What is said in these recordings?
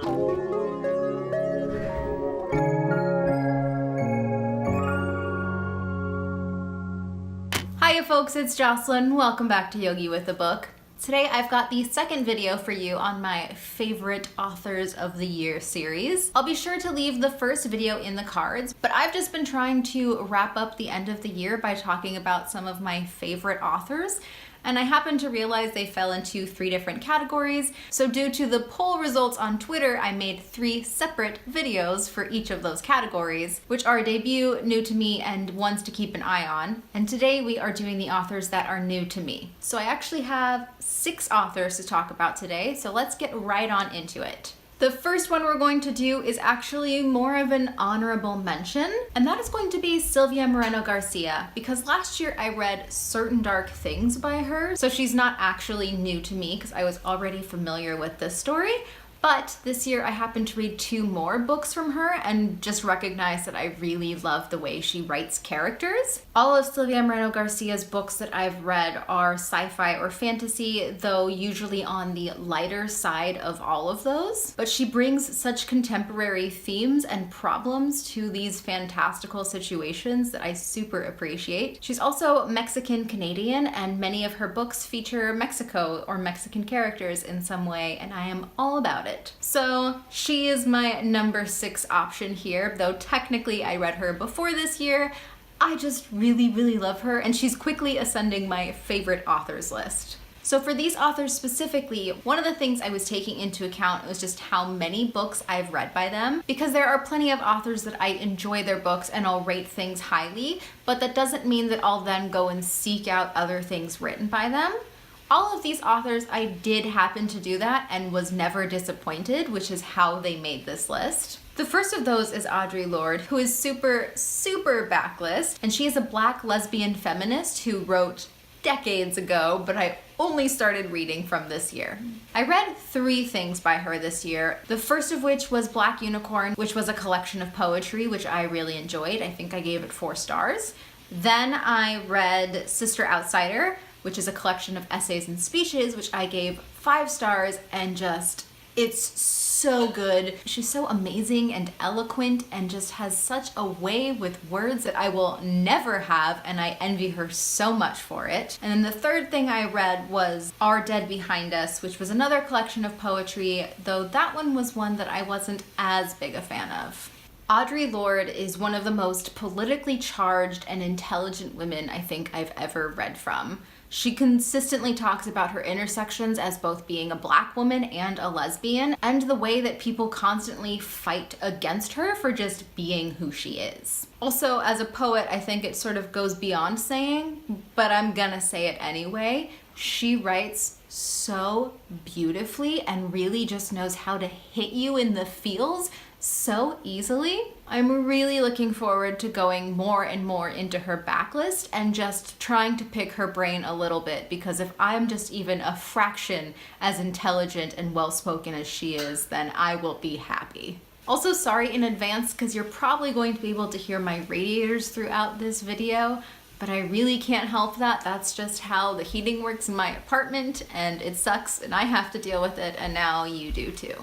Hiya folks, it's Jocelyn. Welcome back to Yogi with a Book. Today I've got the second video for you on my favorite authors of the year series. I'll be sure to leave the first video in the cards, but I've just been trying to wrap up the end of the year by talking about some of my favorite authors. And I happened to realize they fell into 3 different categories. So due to the poll results on Twitter, I made 3 separate videos for each of those categories, which are debut, new to me, and ones to keep an eye on. And today we are doing the authors that are new to me. So I actually have 6 authors to talk about today, so let's get right on into it. The first one we're going to do is actually more of an honorable mention, and that is going to be Silvia Moreno-Garcia, because last year I read Certain Dark Things by her, so she's not actually new to me because I was already familiar with this story. But this year I happened to read 2 more books from her and just recognized that I really love the way she writes characters. All of Silvia Moreno-Garcia's books that I've read are sci-fi or fantasy, though usually on the lighter side of all of those. But she brings such contemporary themes and problems to these fantastical situations that I super appreciate. She's also Mexican-Canadian, and many of her books feature Mexico or Mexican characters in some way, and I am all about it. So she is my number 6 option here, though technically I read her before this year. I just really love her, and she's quickly ascending my favorite authors list. So for these authors specifically, one of the things I was taking into account was just how many books I've read by them, because there are plenty of authors that I enjoy their books and I'll rate things highly, but that doesn't mean that I'll then go and seek out other things written by them. All of these authors, I did happen to do that and was never disappointed, which is how they made this list. The first of those is Audre Lorde, who is super backlist, and she is a Black lesbian feminist who wrote decades ago, but I only started reading from this year. I read 3 things by her this year, the first of which was Black Unicorn, which was a collection of poetry, which I really enjoyed. I think I gave it 4 stars. Then I read Sister Outsider, which is a collection of essays and speeches, which I gave 5 stars, and it's so good. She's so amazing and eloquent and just has such a way with words that I will never have, and I envy her so much for it. And then the third thing I read was Our Dead Behind Us, which was another collection of poetry, though that one was one that I wasn't as big a fan of. Audre Lorde is one of the most politically charged and intelligent women I think I've ever read from. She consistently talks about her intersections as both being a Black woman and a lesbian, and the way that people constantly fight against her for just being who she is. Also, as a poet, I think it sort of goes beyond saying, but I'm gonna say it anyway. She writes so beautifully and really just knows how to hit you in the feels so easily. I'm really looking forward to going more and more into her backlist and just trying to pick her brain a little bit, because if I'm just even a fraction as intelligent and well-spoken as she is, then I will be happy. Also, sorry in advance, because you're probably going to be able to hear my radiators throughout this video, but I really can't help that. That's just how the heating works in my apartment, and it sucks, and I have to deal with it, and now you do too.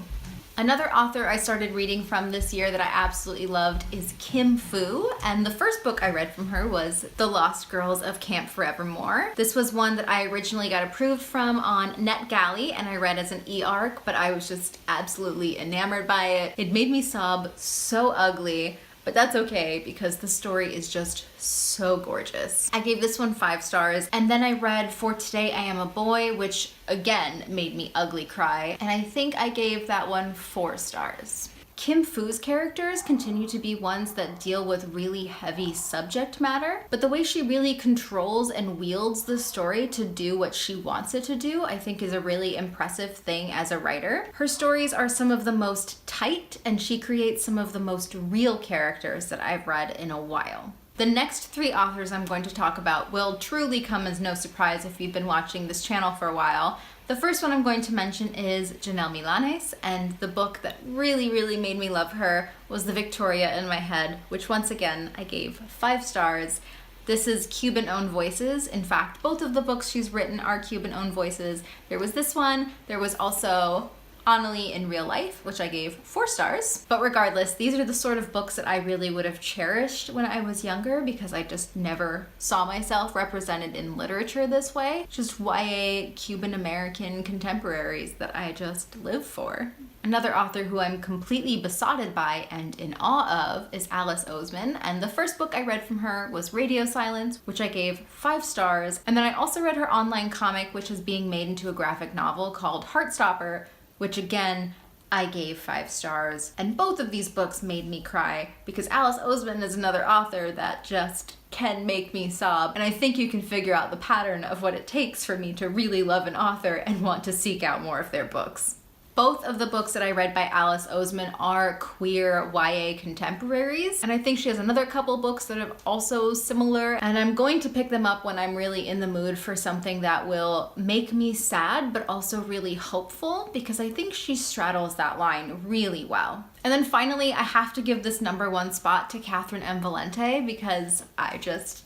Another author I started reading from this year that I absolutely loved is Kim Fu, and the first book I read from her was The Lost Girls of Camp Forevermore. This was one that I originally got approved from on NetGalley, and I read as an e-arc, but I was just absolutely enamored by it. It made me sob so ugly, but that's okay because the story is just so gorgeous. I gave this one 5 stars, and then I read For Today I Am a Boy, which again made me ugly cry, and I think I gave that one 4 stars. Kim Fu's characters continue to be ones that deal with really heavy subject matter, but the way she really controls and wields the story to do what she wants it to do, I think is a really impressive thing as a writer. Her stories are some of the most tight, and she creates some of the most real characters that I've read in a while. The next 3 authors I'm going to talk about will truly come as no surprise if you've been watching this channel for a while. The first one I'm going to mention is Janelle Milanes, and the book that really made me love her was The Victoria in My Head, which once again I gave 5 stars. This is Cuban-owned voices. In fact, both of the books she's written are Cuban-owned voices. There was this one, there was also Annalie in Real Life, which I gave 4 stars. But regardless, these are the sort of books that I really would have cherished when I was younger because I just never saw myself represented in literature this way. Just YA Cuban American contemporaries that I just live for. Another author who I'm completely besotted by and in awe of is Alice Oseman, and the first book I read from her was Radio Silence, which I gave 5 stars, and then I also read her online comic, which is being made into a graphic novel called Heartstopper, which again, I gave 5 stars, and both of these books made me cry because Alice Oseman is another author that just can make me sob, and I think you can figure out the pattern of what it takes for me to really love an author and want to seek out more of their books. Both of the books that I read by Alice Oseman are queer YA contemporaries, and I think she has another couple books that are also similar, and I'm going to pick them up when I'm really in the mood for something that will make me sad but also really hopeful, because I think she straddles that line really well. And then finally, I have to give this #1 spot to Catherynne M Valente because I just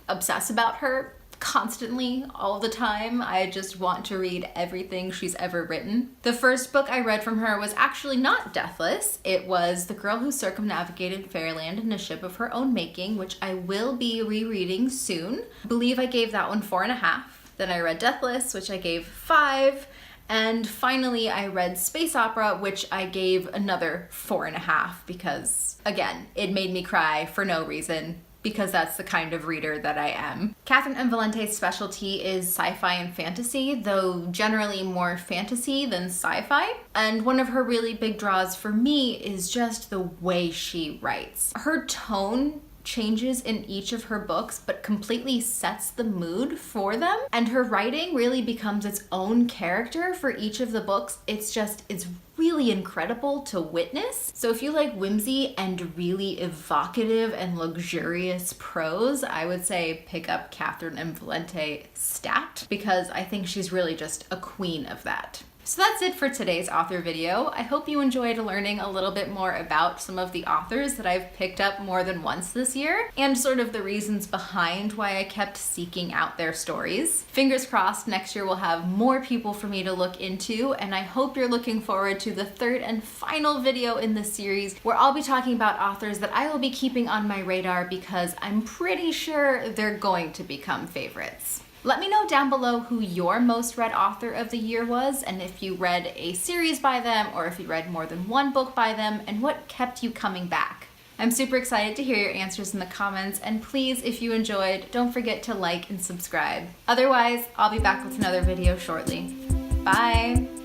obsess about her constantly, all the time. I just want to read everything she's ever written. The first book I read from her was actually not Deathless. It was The Girl Who Circumnavigated Fairyland in a Ship of Her Own Making, which I will be rereading soon. I believe I gave that one 4.5. Then I read Deathless, which I gave 5. And finally, I read Space Opera, which I gave another 4.5 because, again, it made me cry for no reason, because that's the kind of reader that I am. Catherynne M Valente's specialty is sci-fi and fantasy, though generally more fantasy than sci-fi. And one of her really big draws for me is just the way she writes. Her tone changes in each of her books, but completely sets the mood for them. And her writing really becomes its own character for each of the books. It's really incredible to witness. So if you like whimsy and really evocative and luxurious prose, I would say pick up Catherynne M Valente stat, because I think she's really just a queen of that. So that's it for today's author video. I hope you enjoyed learning a little bit more about some of the authors that I've picked up more than once this year, and sort of the reasons behind why I kept seeking out their stories. Fingers crossed next year we'll have more people for me to look into, and I hope you're looking forward to the 3rd and final video in this series where I'll be talking about authors that I will be keeping on my radar because I'm pretty sure they're going to become favorites. Let me know down below who your most read author of the year was, and if you read a series by them, or if you read more than one book by them, and what kept you coming back. I'm super excited to hear your answers in the comments, and please, if you enjoyed, don't forget to like and subscribe. Otherwise, I'll be back with another video shortly. Bye!